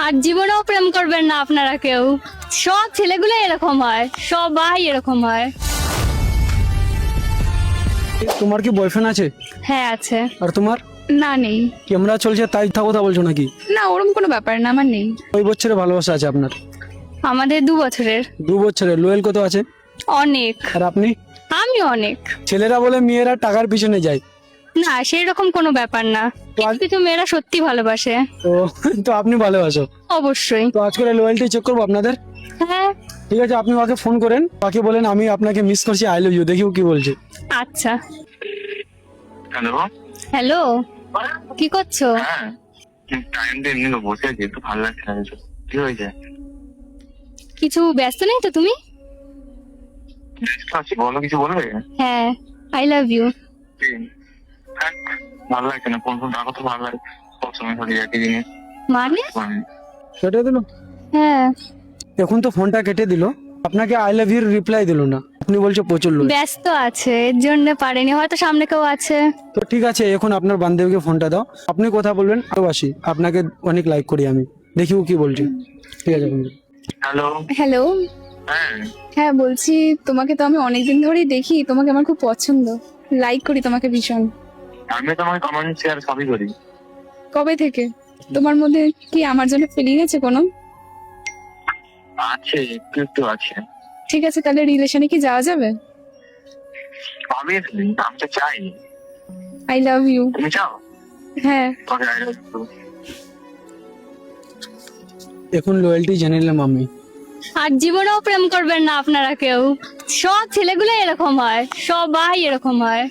আর জীবনেও প্রেম করবেন না আপনারা কেউ। সব ছেলেগুলো এরকম হয়, সবাই এরকম হয়। তোমার কি বয়ফ্রেন্ড আছে? হ্যাঁ আছে। আর তোমার? না নেই। ক্যামেরা চলছে তাই কথা বলছো নাকি? না ওরকম কোনো ব্যাপার না, আমার নেই। কই বছরের ভালোবাসা আছে আপনার? আমাদের 2 বছরের। 2 বছরের। লোয়েল কত আছে? অনেক। আর আপনি? আমি অনেক। ছেলেরা বলে মেয়েরা টাকার পিছনে যায়। না সেই রকম কোনো ব্যাপার না, তো আজ- কিছু মেয়েরা সত্যি ভালোবাসে। তো তো আপনি ভালোবাসো। অবশ্যই। তো আজকে লয়্যালটি চেক করবো আপনাদের। হ্যাঁ। ঠিক আছে, আপনি ওকে ফোন করেন, ওকে বলেন আমি আপনাকে মিস করছি, আই লাভ ইউ, দেখি ও কি বলছে। আচ্ছা। হ্যালো। হ্যালো, কি করছো? হ্যাঁ, টাইম তো এমনি বসে আছি, একটু ভালো লাগছে না কিছু। কি হয়েছে? কিছু ব্যস্ত নেই তো তুমি? ব্যস্ত আছি, বলো, কিছু বলবে? হ্যাঁ, আই লাভ ইউ। কি? হ্যাঁ, ভালো লাগছে না, ফোন রাখো তো, ভালো লাগে সব সময় ধরে একই জিনিস। মানে? কেটে দিল। হ্যাঁ, এখন তো ফোনটা কেটে দিল, আপনাকে আই লাভ ইউর রিপ্লাই দিল না, আপনি বলছো প্রচুর লোক। ব্যস্ত আছে এর জন্য পারেনি, হয়তো সামনে কেউ আছে। তো ঠিক আছে, এখন আপনার বান্ধবীকে ফোনটা দাও, আপনি কথা বলবেন, ভালোবাসি আপনাকে, অনেক লাইক করি আমি, দেখি ও কি বলছে। ঠিক আছে বন্ধু। হ্যালো। হ্যালো। হ্যাঁ, হ্যাঁ বলছি, তোমাকে তো আমি অনেকদিন ধরেই দেখি, তোমাকে আমার খুব পছন্দ, লাইক করি তোমাকে ভীষণ। আমি তোমাকে কমেন্ট শেয়ার সবই করি। কবে থেকে? তোমার মধ্যে কি আমার জন্য ফিলিং আছে কোনো? আছে, একটু একটু আছে। ঠিক আছে, তাহলে রিলেশনে কি যাওয়া যাবে? অবভিয়াসলি, আমি তো চাই। I love you. তুমি চাও? হ্যাঁ। Okay, I love you. এখন লয়্যালটি জেনে নিলাম আমি। আর জীবনেও প্রেম করবেন না আপনারা কেউ। সব ছেলেগুলো এরকম হয়, সবাই এরকম হয়।